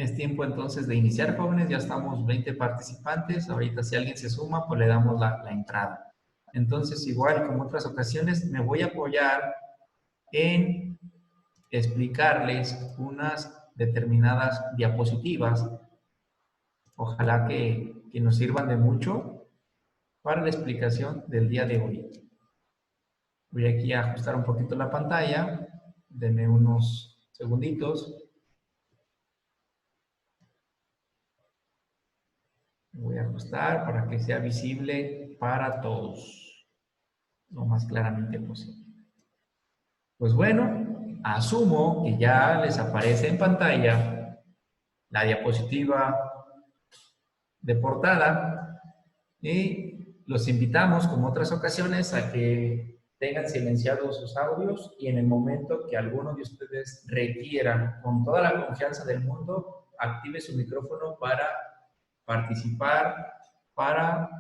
Es tiempo entonces de iniciar, jóvenes. Ya estamos 20 participantes. Ahorita si alguien se suma, pues le damos la entrada. Entonces, igual como otras ocasiones, me voy a apoyar en explicarles unas determinadas diapositivas. Ojalá que nos sirvan de mucho para la explicación del día de hoy. Voy aquí a ajustar un poquito la pantalla. Denme unos segunditos. Voy a ajustar para que sea visible para todos, lo más claramente posible. Pues bueno, asumo que ya les aparece en pantalla la diapositiva de portada y los invitamos, como otras ocasiones, a que tengan silenciados sus audios y en el momento que alguno de ustedes requiera, con toda la confianza del mundo, active su micrófono para participar, para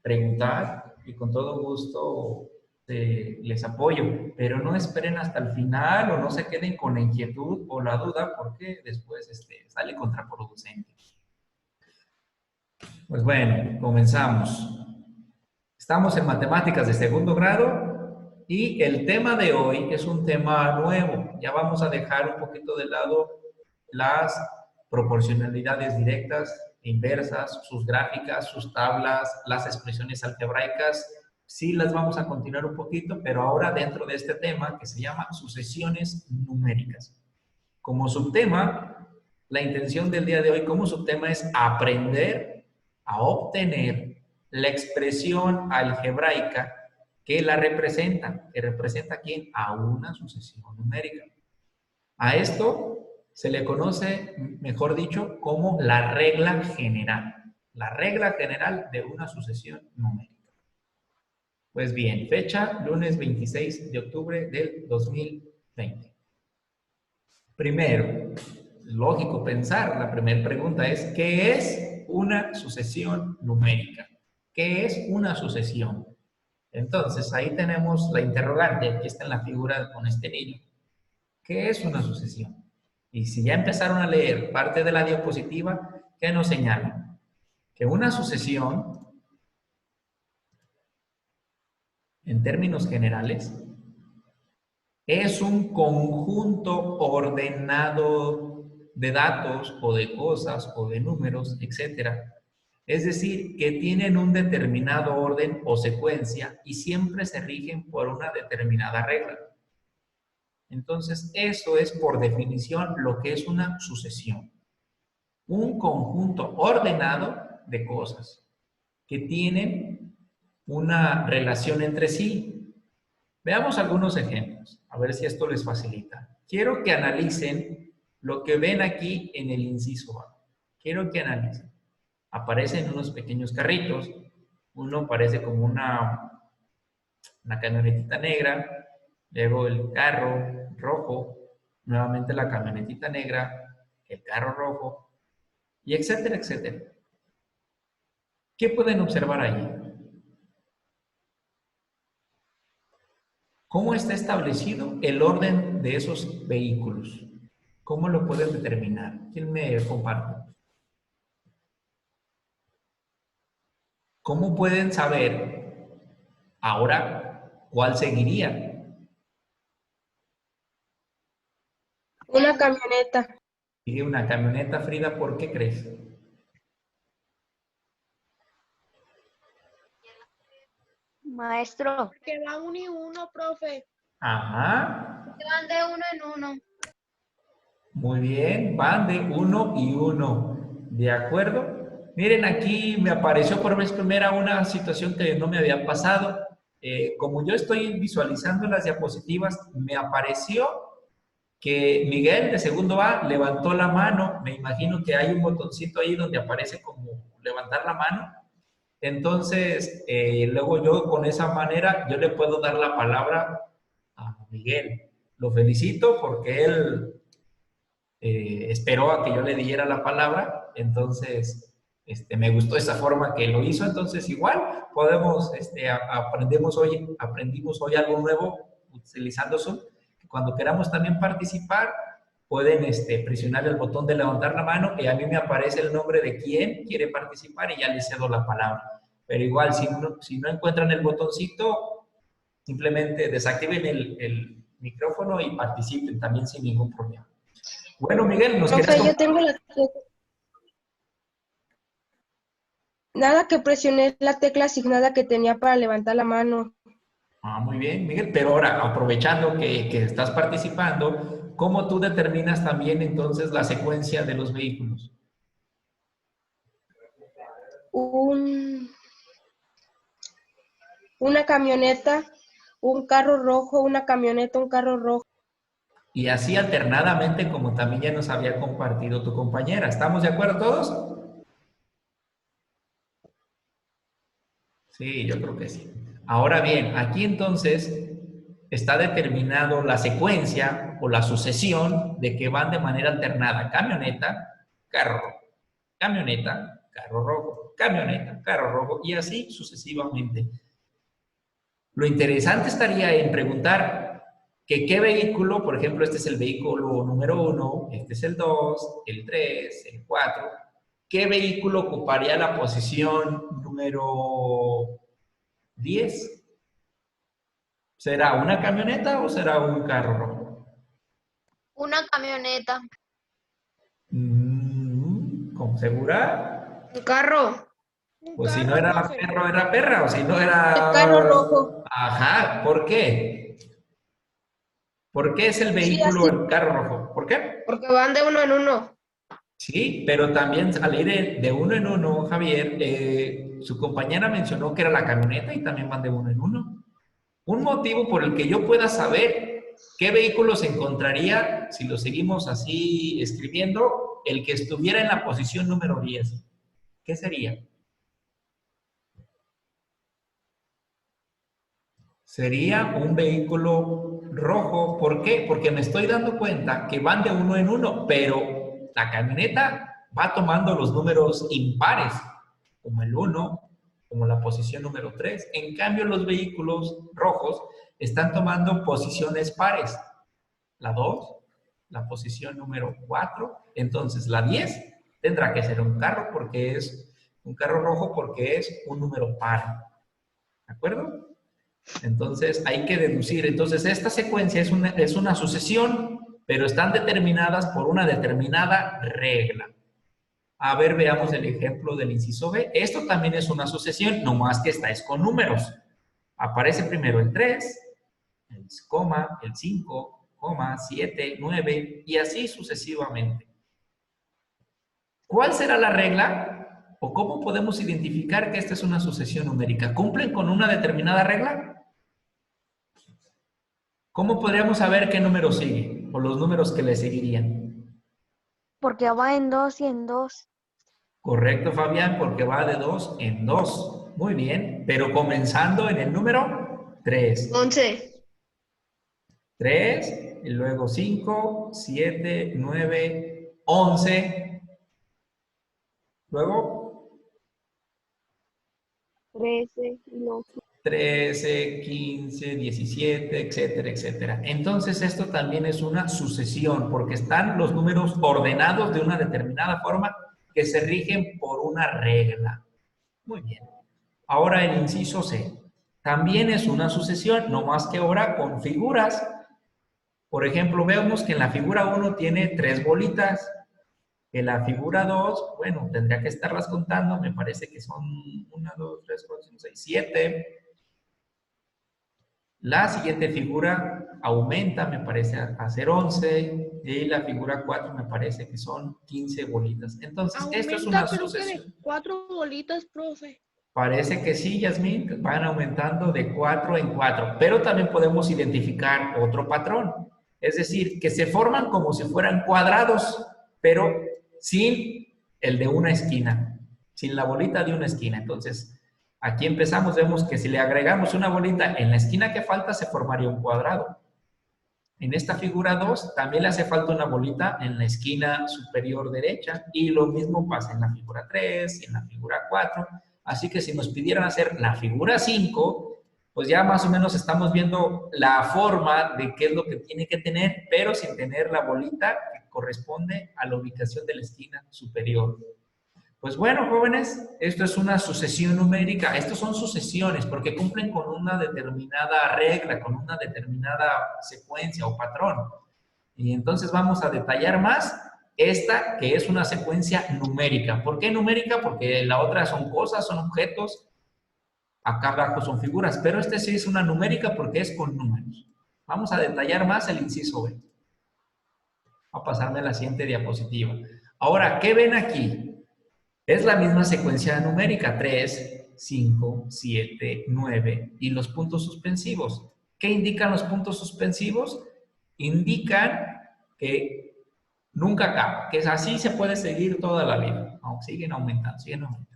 preguntar y con todo gusto les apoyo, pero no esperen hasta el final o no se queden con la inquietud o la duda porque después sale contraproducente. Pues bueno, comenzamos. Estamos en matemáticas de segundo grado y el tema de hoy es un tema nuevo. Ya vamos a dejar un poquito de lado las proporcionalidades directas e inversas, sus gráficas, sus tablas, las expresiones algebraicas. Sí las vamos a continuar un poquito, pero ahora dentro de este tema que se llama sucesiones numéricas. Como subtema, la intención del día de hoy como subtema es aprender a obtener la expresión algebraica que la representa. ¿Que representa a quién? A una sucesión numérica. A esto se le conoce, mejor dicho, como la regla general. La regla general de una sucesión numérica. Pues bien, fecha lunes 26 de octubre del 2020. Primero, lógico pensar, la primera pregunta es, ¿qué es una sucesión numérica? ¿Qué es una sucesión? Entonces, ahí tenemos la interrogante, aquí está en la figura con este niño. ¿Qué es una sucesión? Y si ya empezaron a leer parte de la diapositiva, ¿qué nos señala? Que una sucesión, en términos generales, es un conjunto ordenado de datos o de cosas o de números, etcétera. Es decir, que tienen un determinado orden o secuencia y siempre se rigen por una determinada regla. Entonces, eso es por definición lo que es una sucesión. Un conjunto ordenado de cosas que tienen una relación entre sí. Veamos algunos ejemplos, a ver si esto les facilita. Quiero que analicen lo que ven aquí en el inciso A. Quiero que analicen. Aparecen unos pequeños carritos. Uno parece como una camionetita negra, luego el carro rojo, nuevamente la camionetita negra, el carro rojo, y etcétera, etcétera. ¿Qué pueden observar ahí? ¿Cómo está establecido el orden de esos vehículos? ¿Cómo lo pueden determinar? ¿Quién me comparte? ¿Cómo pueden saber ahora cuál seguiría? Una camioneta. Sigue una camioneta, Frida, ¿por qué crees? Maestro. Que va uno y uno, profe. Ajá. Que van de uno en uno. Muy bien, van de uno y uno. ¿De acuerdo? Miren, aquí me apareció por vez primera una situación que no me había pasado. Como yo estoy visualizando las diapositivas, me apareció que Miguel de segundo A levantó la mano. Me imagino que hay un botoncito ahí donde aparece como levantar la mano. Entonces, luego yo con esa manera, yo le puedo dar la palabra a Miguel. Lo felicito porque él esperó a que yo le diera la palabra, entonces me gustó esa forma que lo hizo, entonces igual podemos, aprendimos hoy algo nuevo utilizando Zoom, que cuando queramos también participar, pueden presionar el botón de levantar la mano y a mí me aparece el nombre de quién quiere participar y ya le cedo la palabra. Pero igual, si no encuentran el botoncito, simplemente desactiven el micrófono y participen también sin ningún problema. Bueno, Miguel, ¿nos querías Profe, yo contar? tengo la tecla. Nada que presioné la tecla asignada que tenía para levantar la mano. Ah, muy bien, Miguel. Pero ahora, aprovechando que estás participando, ¿cómo tú determinas también entonces la secuencia de los vehículos? Una camioneta, un carro rojo, una camioneta, un carro rojo. Y así alternadamente, como también ya nos había compartido tu compañera. ¿Estamos de acuerdo todos? Sí, yo creo que sí. Ahora bien, aquí entonces está determinado la secuencia o la sucesión de que van de manera alternada. Camioneta, carro rojo. Camioneta, carro rojo. Camioneta, carro rojo. Y así sucesivamente. Lo interesante estaría en preguntar que qué vehículo, por ejemplo, este es el vehículo número 1, este es el 2, el 3, el 4. ¿Qué vehículo ocuparía la posición número 10? ¿Será una camioneta o será un carro rojo? Una camioneta. ¿Con segura? Un carro. O si no era profe. perro, era perra, o si no El carro era... rojo. Ajá, ¿por qué? ¿Por qué es el Sí, vehículo así. el carro rojo? ¿Por qué? Porque van de uno en uno. Sí, pero también al ir de uno en uno, Javier, su compañera mencionó que era la camioneta y también van de uno en uno. Un motivo por el que yo pueda saber qué vehículo se encontraría, si lo seguimos así escribiendo, el que estuviera en la posición número 10. ¿Qué sería? Sería un vehículo rojo. ¿Por qué? Porque me estoy dando cuenta que van de uno en uno, pero la camioneta va tomando los números impares, como el 1, como la posición número 3. En cambio, los vehículos rojos están tomando posiciones pares. La 2, la posición número 4. Entonces, la 10 tendrá que ser un carro porque es un carro rojo porque es un número par. ¿De acuerdo? Entonces, hay que deducir. Entonces, esta secuencia es una sucesión, pero están determinadas por una determinada regla. A ver, veamos el ejemplo del inciso B. Esto también es una sucesión, nomás que esta es con números. Aparece primero el 3, el coma, el 5, coma, 7, 9 y así sucesivamente. ¿Cuál será la regla? ¿O cómo podemos identificar que esta es una sucesión numérica? ¿Cumplen con una determinada regla? ¿Cómo podríamos saber qué número sigue? O los números que le seguirían. Porque va en dos y en dos. Correcto, Fabián, porque va de 2 en 2. Muy bien, pero comenzando en el número 3. 11. 3, y luego 5, 7, 9, 11. Luego 13 y los 13, 15, 17, etcétera, etcétera. Entonces, esto también es una sucesión, porque están los números ordenados de una determinada forma que se rigen por una regla. Muy bien. Ahora el inciso C. También es una sucesión, no más que ahora con figuras. Por ejemplo, vemos que en la figura 1 tiene 3 bolitas. En la figura 2, bueno, tendría que estarlas contando, me parece que son 1, 2, 3, 4, 5, 6, 7. La siguiente figura aumenta, me parece, a ser 11, y la figura 4 me parece que son 15 bolitas. Entonces, esto es una Aumenta, creo que sucesión. de 4 bolitas, profe. Parece que sí, Yasmín, van aumentando de 4 en 4, pero también podemos identificar otro patrón. Es decir, que se forman como si fueran cuadrados, pero sin el de una esquina, sin la bolita de una esquina. Entonces, aquí empezamos, vemos que si le agregamos una bolita en la esquina que falta, se formaría un cuadrado. En esta figura 2 también le hace falta una bolita en la esquina superior derecha y lo mismo pasa en la figura 3 y en la figura 4. Así que si nos pidieran hacer la figura 5, pues ya más o menos estamos viendo la forma de qué es lo que tiene que tener, pero sin tener la bolita que corresponde a la ubicación de la esquina superior. Pues bueno, jóvenes, esto es una sucesión numérica. Estos son sucesiones porque cumplen con una determinada regla, con una determinada secuencia o patrón. Y entonces vamos a detallar más esta, que es una secuencia numérica. ¿Por qué numérica? Porque la otra son cosas, son objetos. Acá abajo son figuras, pero este sí es una numérica porque es con números. Vamos a detallar más el inciso B. Voy a pasarme a la siguiente diapositiva. Ahora, ¿qué ven aquí? Es la misma secuencia numérica, 3, 5, 7, 9 y los puntos suspensivos. ¿Qué indican los puntos suspensivos? Indican que nunca acaba, que así se puede seguir toda la vida. No, siguen aumentando, siguen aumentando.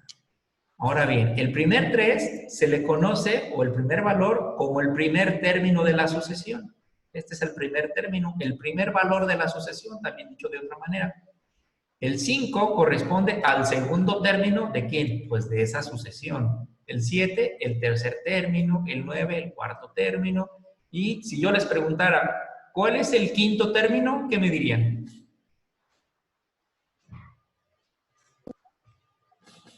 Ahora bien, el primer 3 se le conoce, o el primer valor, como el primer término de la sucesión. Este es el primer término, el primer valor de la sucesión, también dicho de otra manera. El 5 corresponde al segundo término ¿de quién? Pues de esa sucesión. El 7, el tercer término, el 9, el cuarto término. Y si yo les preguntara, ¿cuál es el quinto término? ¿Qué me dirían?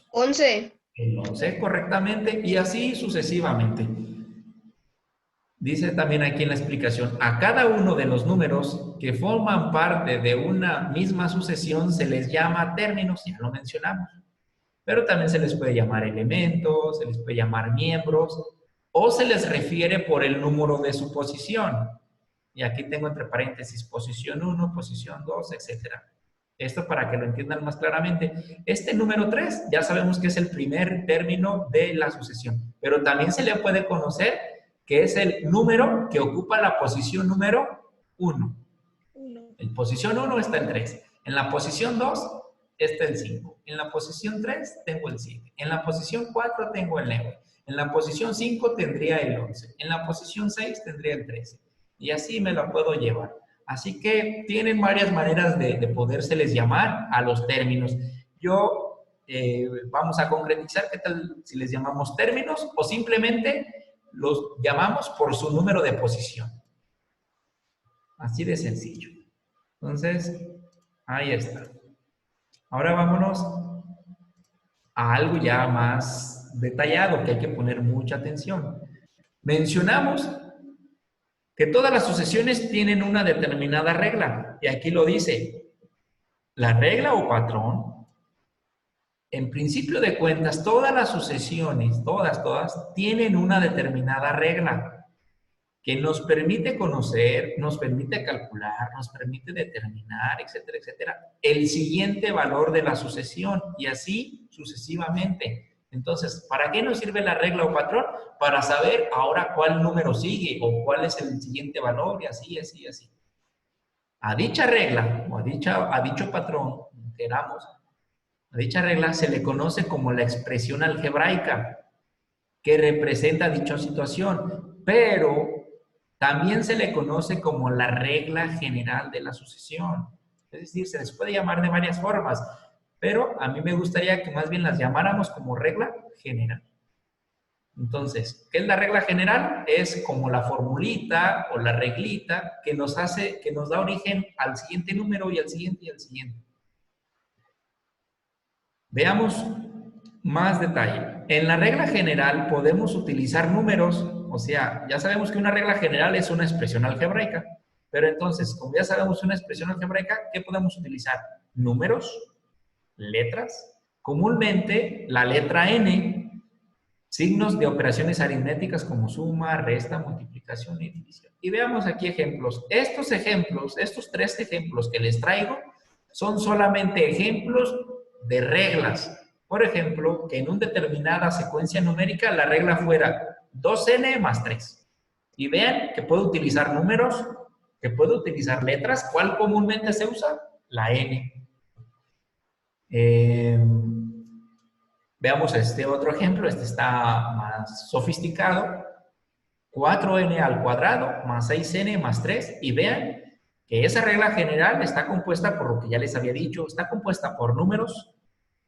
11. El 11, correctamente, y así sucesivamente. Dice también aquí en la explicación, a cada uno de los números que forman parte de una misma sucesión se les llama términos, ya lo mencionamos. Pero también se les puede llamar elementos, se les puede llamar miembros, o se les refiere por el número de su posición. Y aquí tengo entre paréntesis posición 1, posición 2, etc. Esto para que lo entiendan más claramente. Este número 3 ya sabemos que es el primer término de la sucesión, pero también se le puede conocer que es el número que ocupa la posición número 1. En posición 1 está el 3. En la posición 2 está el 5. En la posición 3 tengo el 7. En la posición 4 tengo el 9. En la posición 5 tendría el 11. En la posición 6 tendría el 13. Y así me la puedo llevar. Así que tienen varias maneras de podérseles llamar a los términos. Vamos a concretizar qué tal si les llamamos términos o simplemente los llamamos por su número de posición. Así de sencillo. Entonces, ahí está. Ahora vámonos a algo ya más detallado que hay que poner mucha atención. Mencionamos que todas las sucesiones tienen una determinada regla. Y aquí lo dice. La regla o patrón, en principio de cuentas, todas las sucesiones, todas, tienen una determinada regla que nos permite conocer, nos permite calcular, nos permite determinar, etcétera, etcétera, el siguiente valor de la sucesión y así sucesivamente. Entonces, ¿para qué nos sirve la regla o patrón? Para saber ahora cuál número sigue o cuál es el siguiente valor y así, así, así. A dicha regla o a dicho patrón, queramos, a dicha regla se le conoce como la expresión algebraica que representa dicha situación, pero también se le conoce como la regla general de la sucesión. Es decir, se les puede llamar de varias formas, pero a mí me gustaría que más bien las llamáramos como regla general. Entonces, ¿qué es la regla general? Es como la formulita o la reglita que nos da origen al siguiente número y al siguiente y al siguiente. Veamos más detalle. En la regla general podemos utilizar números, o sea, ya sabemos que una regla general es una expresión algebraica, pero entonces, como ya sabemos una expresión algebraica, ¿qué podemos utilizar? Números, letras, comúnmente la letra N, signos de operaciones aritméticas como suma, resta, multiplicación y división. Y veamos aquí ejemplos. Estos tres ejemplos que les traigo, son solamente ejemplos de reglas. Por ejemplo, que en una determinada secuencia numérica la regla fuera 2n más 3. Y vean que puedo utilizar números, que puedo utilizar letras. ¿Cuál comúnmente se usa? La n. Veamos este otro ejemplo, este está más sofisticado. 4n al cuadrado más 6n más 3. Y vean que esa regla general está compuesta por lo que ya les había dicho, está compuesta por números,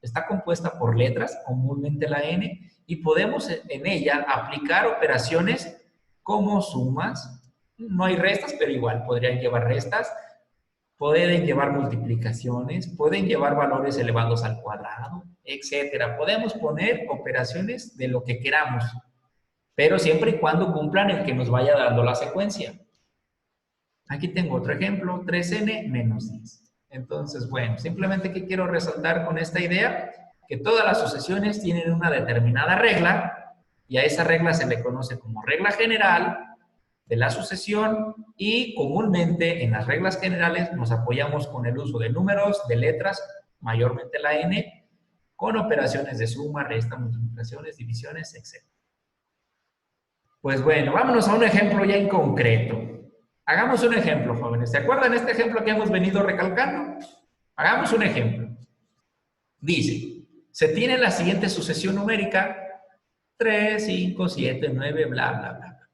está compuesta por letras, comúnmente la n, y podemos en ella aplicar operaciones como sumas. No hay restas, pero igual podrían llevar restas. pueden llevar multiplicaciones, pueden llevar valores elevados al cuadrado, etcétera. Podemos poner operaciones de lo que queramos, pero siempre y cuando cumplan el que nos vaya dando la secuencia. Aquí tengo otro ejemplo, 3n menos 10. Entonces, bueno, simplemente que quiero resaltar con esta idea, que todas las sucesiones tienen una determinada regla, y a esa regla se le conoce como regla general de la sucesión, y comúnmente en las reglas generales nos apoyamos con el uso de números, de letras, mayormente la n, con operaciones de suma, resta, multiplicaciones, divisiones, etc. Pues bueno, vámonos a un ejemplo ya en concreto. Hagamos un ejemplo, jóvenes. ¿Se acuerdan este ejemplo que hemos venido recalcando? Hagamos un ejemplo. Dice, se tiene la siguiente sucesión numérica, 3, 5, 7, 9, bla, bla, bla.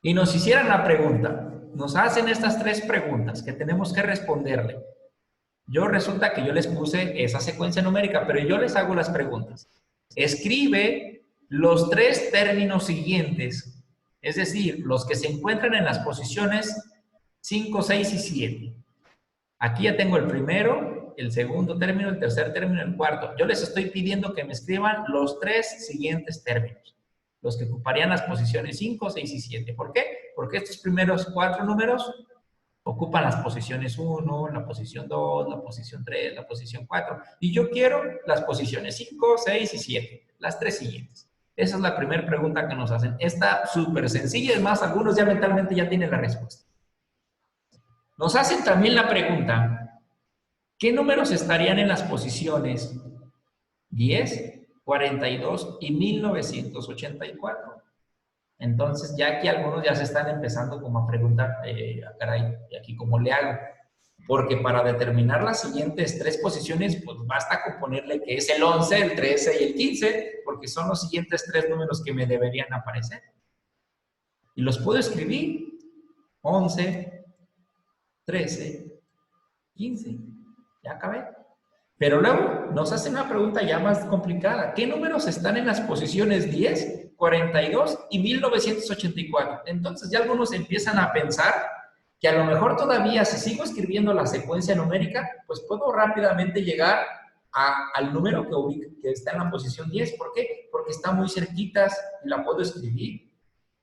Y nos hicieran la pregunta, nos hacen estas tres preguntas que tenemos que responderle. Resulta que yo les puse esa secuencia numérica, pero yo les hago las preguntas. Escribe los tres términos siguientes, es decir, los que se encuentran en las posiciones 5, 6 y 7. Aquí ya tengo el primero, el segundo término, el tercer término y el cuarto. Yo les estoy pidiendo que me escriban los tres siguientes términos, los que ocuparían las posiciones 5, 6 y 7. ¿Por qué? Porque estos primeros cuatro números ocupan las posiciones 1, la posición 2, la posición 3, la posición 4. Y yo quiero las posiciones 5, 6 y 7, las tres siguientes. Esa es la primera pregunta que nos hacen. Está súper sencilla, es más, algunos ya mentalmente ya tienen la respuesta. Nos hacen también la pregunta, ¿qué números estarían en las posiciones 10, 42 y 1984? Entonces, ya aquí algunos ya se están empezando como a preguntar, caray, ¿y aquí cómo le hago? Porque para determinar las siguientes tres posiciones, pues basta con ponerle que es el 11, el 13 y el 15, porque son los siguientes tres números que me deberían aparecer. Y los puedo escribir, 11, 13, 15, ya acabé. Pero luego nos hacen una pregunta ya más complicada. ¿Qué números están en las posiciones 10, 42 y 1984? Entonces ya algunos empiezan a pensar que a lo mejor todavía si sigo escribiendo la secuencia numérica, pues puedo rápidamente llegar al número que está en la posición 10. ¿Por qué? Porque está muy cerquitas y la puedo escribir.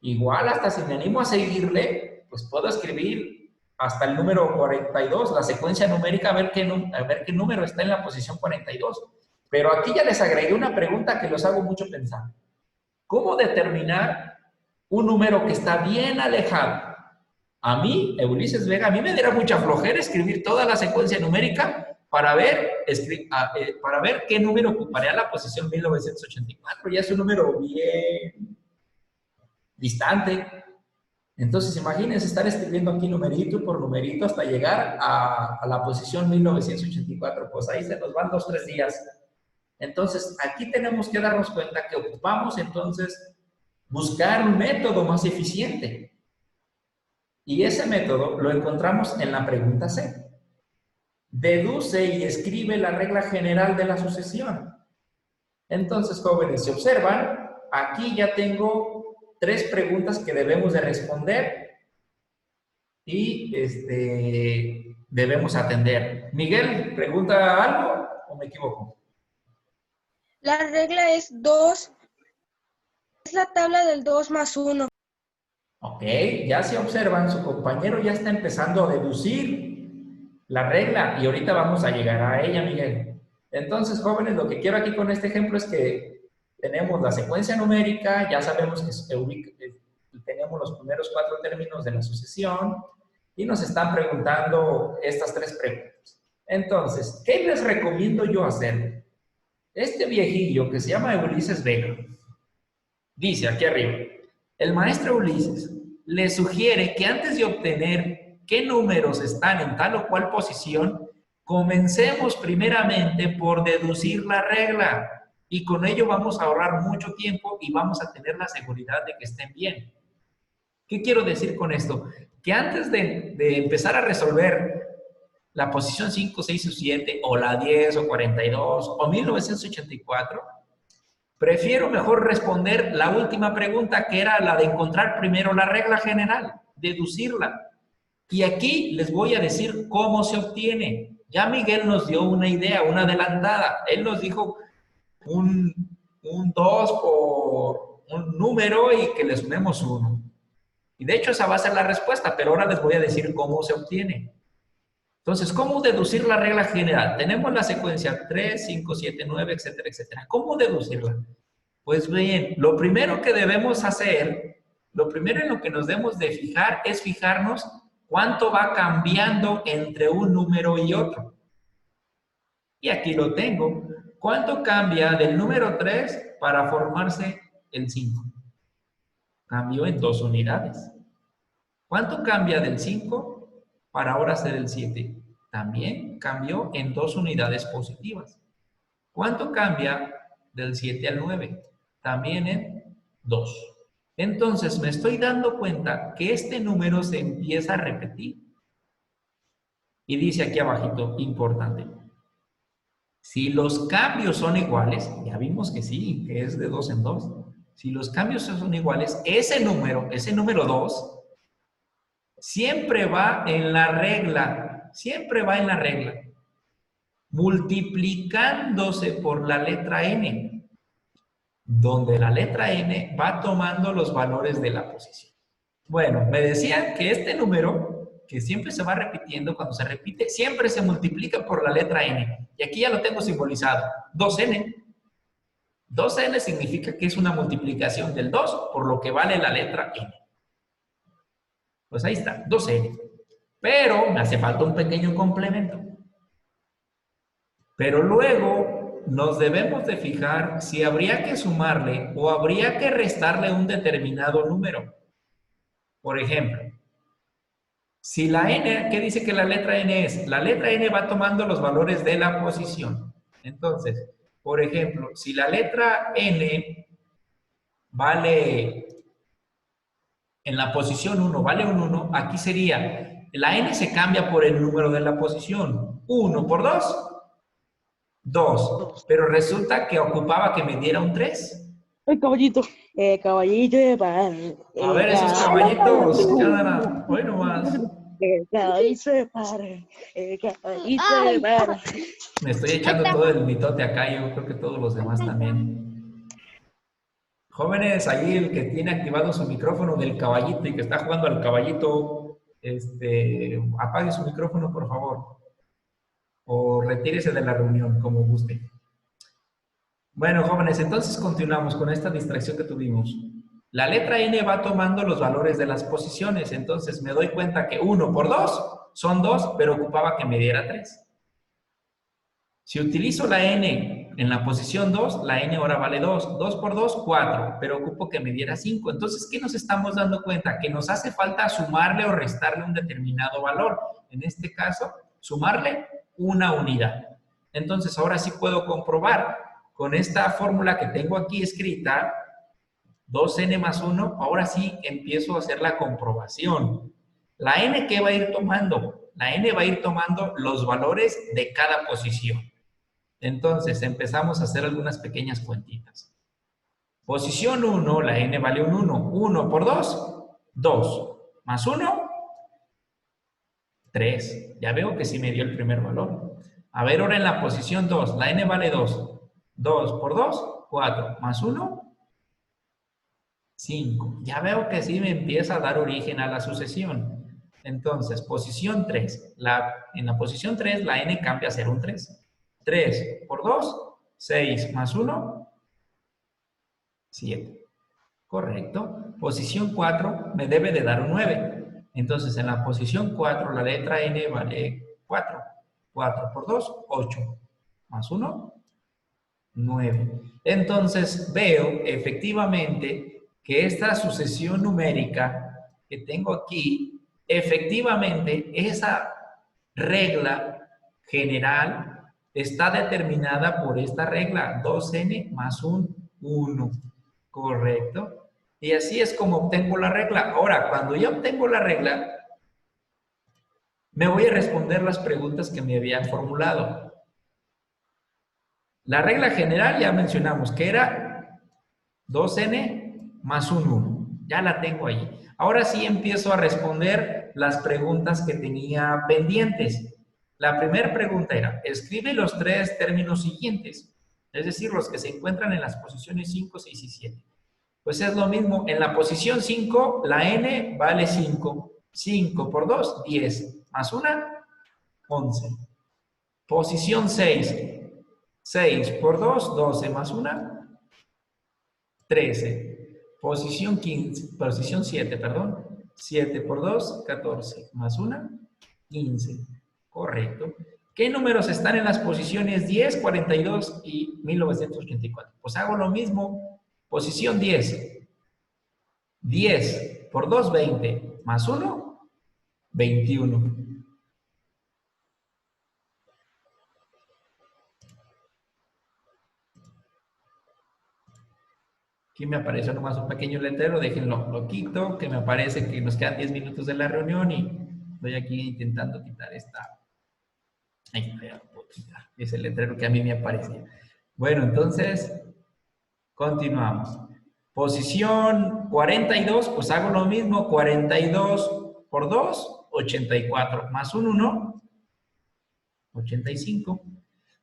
Igual hasta si me animo a seguirle, pues puedo escribir hasta el número 42, la secuencia numérica, a ver qué número está en la posición 42. Pero aquí ya les agregué una pregunta que los hago mucho pensar. ¿Cómo determinar un número que está bien alejado? A mí, Ulises Vega, a mí me diera mucha flojera escribir toda la secuencia numérica para ver qué número ocuparía la posición 1984. Ya es un número bien distante. Entonces, imagínense estar escribiendo aquí numerito por numerito hasta llegar a la posición 1984. Pues ahí se nos van 2 o 3 días. Entonces, aquí tenemos que darnos cuenta que ocupamos entonces buscar un método más eficiente. Y ese método lo encontramos en la pregunta C. Deduce y escribe la regla general de la sucesión. Entonces, jóvenes, si observan, aquí ya tengo 3 preguntas que debemos de responder y debemos atender. Miguel, ¿pregunta algo o me equivoco? La regla es 2, es la tabla del 2 más 1. Ok, ya se observan, su compañero ya está empezando a deducir la regla y ahorita vamos a llegar a ella, Miguel. Entonces, jóvenes, lo que quiero aquí con este ejemplo es que tenemos la secuencia numérica, ya sabemos que tenemos los primeros 4 términos de la sucesión y nos están preguntando estas 3 preguntas. Entonces, ¿qué les recomiendo yo hacer? Este viejillo que se llama Ulises Vega dice aquí arriba, el maestro Ulises le sugiere que antes de obtener qué números están en tal o cual posición, comencemos primeramente por deducir la regla. Y con ello vamos a ahorrar mucho tiempo y vamos a tener la seguridad de que estén bien. ¿Qué quiero decir con esto? Que antes de empezar a resolver la posición 5, 6 o 7, o la 10 o 42 o 1984, prefiero mejor responder la última pregunta, que era la de encontrar primero la regla general, deducirla. Y aquí les voy a decir cómo se obtiene. Ya Miguel nos dio una idea, una adelantada. Él nos dijo un 2 por un número y que le sumemos 1. Y de hecho esa va a ser la respuesta, pero ahora les voy a decir cómo se obtiene. Entonces, ¿cómo deducir la regla general? Tenemos la secuencia 3, 5, 7, 9, etcétera, etcétera. ¿Cómo deducirla? Pues bien, lo primero que debemos hacer, lo primero en lo que nos debemos de fijar es fijarnos cuánto va cambiando entre un número y otro. Y aquí lo tengo. ¿Cuánto cambia del número 3 para formarse el 5? Cambió en 2 unidades. ¿Cuánto cambia del 5 para ahora ser el 7? También cambió en 2 unidades positivas. ¿Cuánto cambia del 7 al 9? También en 2. Entonces me estoy dando cuenta que este número se empieza a repetir. Y dice aquí abajito, importante. Si los cambios son iguales, ya vimos que sí, que es de 2 en 2. Si los cambios son iguales, ese número 2, siempre va en la regla, multiplicándose por la letra n, donde la letra n va tomando los valores de la posición. Bueno, me decían que este número, que siempre se va repitiendo, cuando se repite, siempre se multiplica por la letra n. Y aquí ya lo tengo simbolizado, 2n. 2n significa que es una multiplicación del 2 por lo que vale la letra n. Pues ahí está, 2n. Pero me hace falta un pequeño complemento. Pero luego nos debemos de fijar si habría que sumarle o habría que restarle un determinado número. Por ejemplo, si la n, ¿qué dice que la letra n es? La letra n va tomando los valores de la posición. Entonces, por ejemplo, si la letra n vale, en la posición 1 vale un 1, aquí sería, la n se cambia por el número de la posición. 1 por 2, 2. Pero resulta que ocupaba que me diera un 3. El caballito de pan. A ver, esos caballitos, ¿qué andan? Hoy nomás. El caballito de pan. El caballito de pan. Me estoy echando todo el mitote acá, yo creo que todos los demás también. Jóvenes, ahí el que tiene activado su micrófono del caballito y que está jugando al caballito, apague su micrófono, por favor. O retírese de la reunión, como guste. Bueno, jóvenes, entonces continuamos con esta distracción que tuvimos. La letra n va tomando los valores de las posiciones, entonces me doy cuenta que 1 por 2 son 2, pero ocupaba que me diera 3. Si utilizo la n en la posición 2, la n ahora vale 2. 2 por 2, 4, pero ocupo que me diera 5. Entonces, ¿qué nos estamos dando cuenta? Que nos hace falta sumarle o restarle un determinado valor. En este caso, sumarle una unidad. Entonces, ahora sí puedo comprobar. Con esta fórmula que tengo aquí escrita, 2n más 1, ahora sí empiezo a hacer la comprobación. ¿La n qué va a ir tomando? La n va a ir tomando los valores de cada posición. Entonces, empezamos a hacer algunas pequeñas cuentitas. Posición 1, la n vale un 1. 1 por 2, 2. Más 1, 3. Ya veo que sí me dio el primer valor. A ver, ahora en la posición 2, la n vale 2. 2 por 2, 4. Más 1, 5. Ya veo que sí me empieza a dar origen a la sucesión. Entonces, posición 3. En la posición 3, la n cambia a ser un 3. 3 por 2, 6 más 1, 7. Correcto. Posición 4 me debe de dar un 9. Entonces, en la posición 4, la letra n vale 4. 4 por 2, 8. Más 1, 9. Entonces veo efectivamente que esta sucesión numérica que tengo aquí, efectivamente esa regla general está determinada por esta regla, 2n más un 1. ¿Correcto? Y así es como obtengo la regla. Ahora, cuando ya obtengo la regla, me voy a responder las preguntas que me habían formulado. La regla general ya mencionamos que era 2n más un 1. Ya la tengo ahí. Ahora sí empiezo a responder las preguntas que tenía pendientes. La primera pregunta era, escribe los 3 términos siguientes, es decir, los que se encuentran en las posiciones 5, 6 y 7. Pues es lo mismo, en la posición 5, la n vale 5. 5 por 2, 10. Más 1, 11. Posición 6. 6 por 2, 12 más 1, 13. Posición 7, perdón. 7 por 2, 14. Más 1, 15. Correcto. ¿Qué números están en las posiciones 10, 42 y 1984? Pues hago lo mismo. Posición 10. 10 por 2, 20. Más 1, 21. Aquí me apareció nomás un pequeño letrero, déjenlo, lo quito, que me aparece que nos quedan 10 minutos de la reunión y estoy aquí intentando quitar esta. Ay, no puedo quitar. Es el letrero que a mí me aparecía. Bueno, entonces, continuamos. Posición 42, pues hago lo mismo, 42 por 2, 84, más un 1, 85.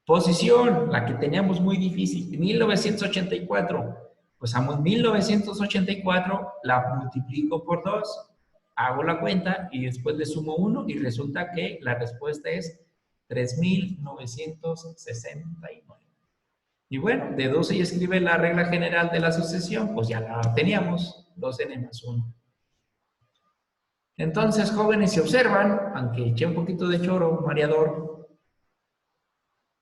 Posición, la que teníamos muy difícil, 1984. Pues a 1984 la multiplico por 2, hago la cuenta y después le sumo 1 y resulta que la respuesta es 3.969. Y bueno, deduce y escribe la regla general de la sucesión, pues ya la teníamos, 2n más 1. Entonces, jóvenes, si observan, aunque eché un poquito de choro, mareador,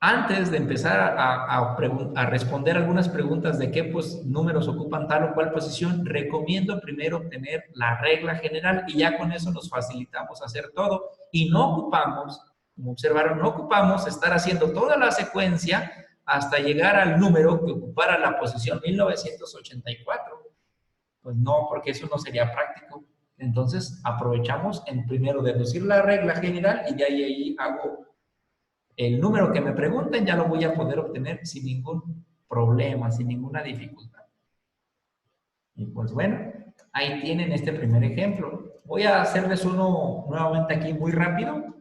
antes de empezar a responder algunas preguntas de qué números ocupan tal o cual posición, recomiendo primero obtener la regla general y ya con eso nos facilitamos hacer todo. Y no ocupamos, como observaron, no ocupamos estar haciendo toda la secuencia hasta llegar al número que ocupara la posición 1984. Pues no, porque eso no sería práctico. Entonces aprovechamos en primero deducir la regla general y de ahí hago el número que me pregunten, ya lo voy a poder obtener sin ningún problema, sin ninguna dificultad. Y pues bueno, ahí tienen este primer ejemplo. Voy a hacerles uno nuevamente aquí muy rápido.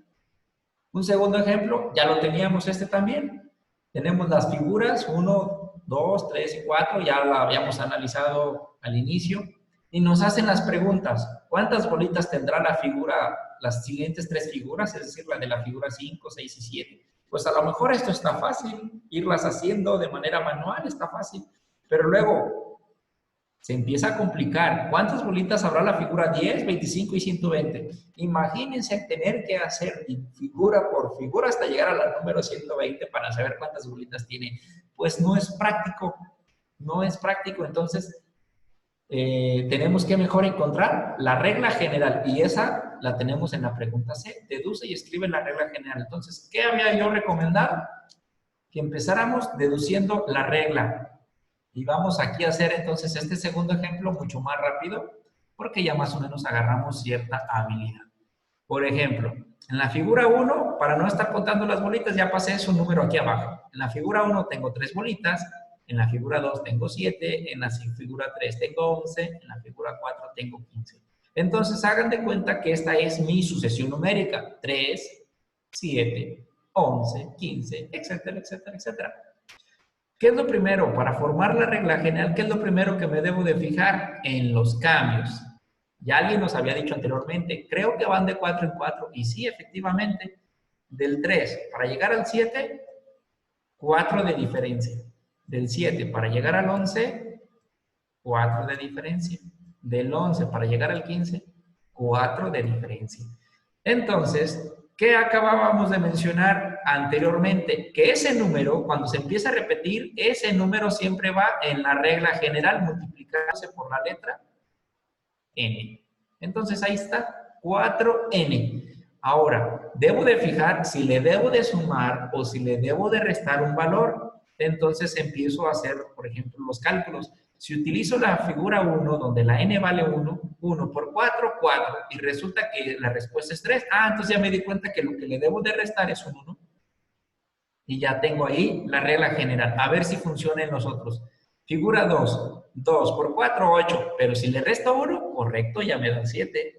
Un segundo ejemplo, ya lo teníamos este también. Tenemos las figuras 1, 2, 3 y 4, ya la habíamos analizado al inicio. Y nos hacen las preguntas, ¿cuántas bolitas tendrá la figura, las siguientes 3 figuras? Es decir, la de la figura 5, 6 y 7. Pues a lo mejor esto está fácil, irlas haciendo de manera manual está fácil, pero luego se empieza a complicar. ¿Cuántas bolitas habrá la figura 10, 25 y 120? Imagínense tener que hacer figura por figura hasta llegar a la número 120 para saber cuántas bolitas tiene. Pues no es práctico, no es práctico. Entonces, tenemos que mejor encontrar la regla general y esa la tenemos en la pregunta C. Deduce y escribe la regla general. Entonces, ¿qué había yo recomendado? Que empezáramos deduciendo la regla. Y vamos aquí a hacer entonces este segundo ejemplo mucho más rápido porque ya más o menos agarramos cierta habilidad. Por ejemplo, en la figura 1, para no estar contando las bolitas, ya pasé su número aquí abajo. En la figura 1 tengo 3 bolitas. En la figura 2 tengo 7, en la figura 3 tengo 11, en la figura 4 tengo 15. Entonces, hagan de cuenta que esta es mi sucesión numérica. 3, 7, 11, 15, etcétera, etcétera, etcétera. ¿Qué es lo primero? Para formar la regla general, ¿qué es lo primero que me debo de fijar? En los cambios. Ya alguien nos había dicho anteriormente, creo que van de 4 en 4. Y sí, efectivamente, del 3 para llegar al 7, 4 de diferencia. Del 7 para llegar al 11, 4 de diferencia. Del 11 para llegar al 15, 4 de diferencia. Entonces, ¿qué acabábamos de mencionar anteriormente? Que ese número, cuando se empieza a repetir, ese número siempre va en la regla general multiplicándose por la letra n. Entonces, ahí está, 4n. Ahora, debo de fijar si le debo de sumar o si le debo de restar un valor. Entonces empiezo a hacer, por ejemplo, los cálculos. Si utilizo la figura 1, donde la n vale 1, 1 por 4, 4, y resulta que la respuesta es 3, entonces ya me di cuenta que lo que le debo de restar es un 1. Y ya tengo ahí la regla general. A ver si funciona en los otros. Figura 2, 2 por 4, 8, pero si le resto 1, correcto, ya me da 7.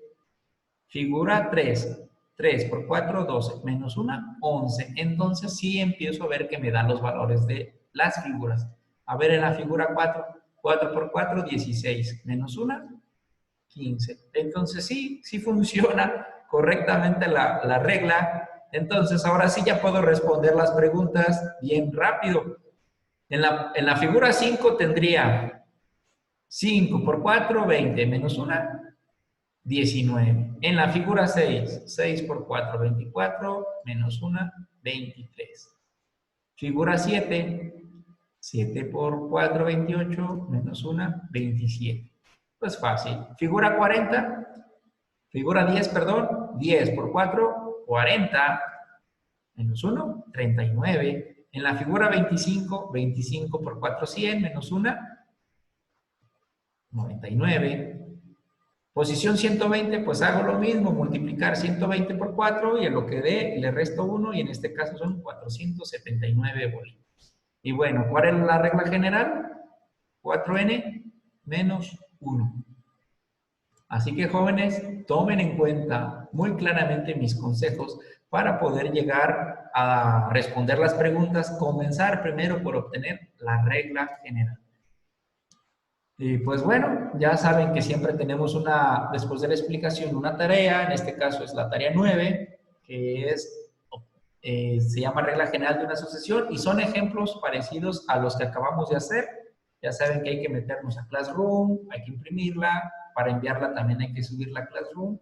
Figura 3. 3 por 4, 12. Menos 1, 11. Entonces sí empiezo a ver que me dan los valores de las figuras. A ver, en la figura 4. 4 por 4, 16. Menos 1, 15. Entonces sí funciona correctamente la regla. Entonces ahora sí ya puedo responder las preguntas bien rápido. En la figura 5 tendría 5 por 4, 20. Menos 1, 19. En la figura 6, 6 por 4, 24, menos 1, 23. Figura 7, 7 por 4, 28, menos 1, 27. Pues fácil. Figura 40, figura 10, perdón, 10 por 4, 40, menos 1, 39. En la figura 25, 25 por 4, 100, menos 1, 99. Posición 120, pues hago lo mismo, multiplicar 120 por 4 y en lo que dé le resto 1 y en este caso son 479 bolitas. Y bueno, ¿cuál es la regla general? 4n menos 1. Así que jóvenes, tomen en cuenta muy claramente mis consejos para poder llegar a responder las preguntas, comenzar primero por obtener la regla general. Y pues bueno, ya saben que siempre tenemos después de la explicación, una tarea, en este caso es la tarea 9, que se llama regla general de una sucesión y son ejemplos parecidos a los que acabamos de hacer. Ya saben que hay que meternos a Classroom, hay que imprimirla, para enviarla también hay que subirla a Classroom,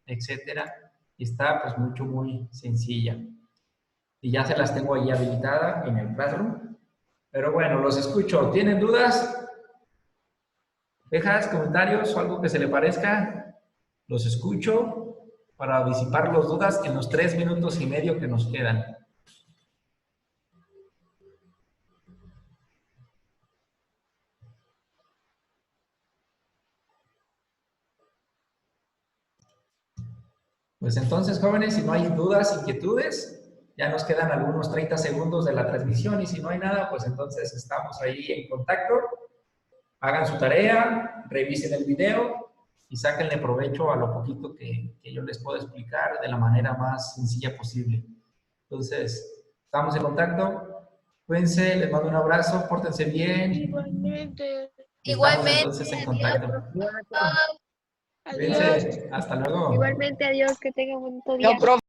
etcétera. Y está pues muy sencilla. Y ya se las tengo ahí habilitada en el Classroom. Pero bueno, los escucho. ¿Tienen dudas? ¿Quejas, comentarios o algo que se le parezca? Los escucho para disipar las dudas en los 3 minutos y medio que nos quedan. Pues entonces, jóvenes, si no hay dudas, inquietudes, ya nos quedan algunos 30 segundos de la transmisión y si no hay nada, pues entonces estamos ahí en contacto. Hagan su tarea, revisen el video y sáquenle provecho a lo poquito que yo les puedo explicar de la manera más sencilla posible. Entonces, estamos en contacto. Cuídense, les mando un abrazo, pórtense bien. Igualmente. Estamos entonces en contacto. Adiós. Cuídense, hasta luego. Igualmente, adiós, que tengan un bonito día. No, profe.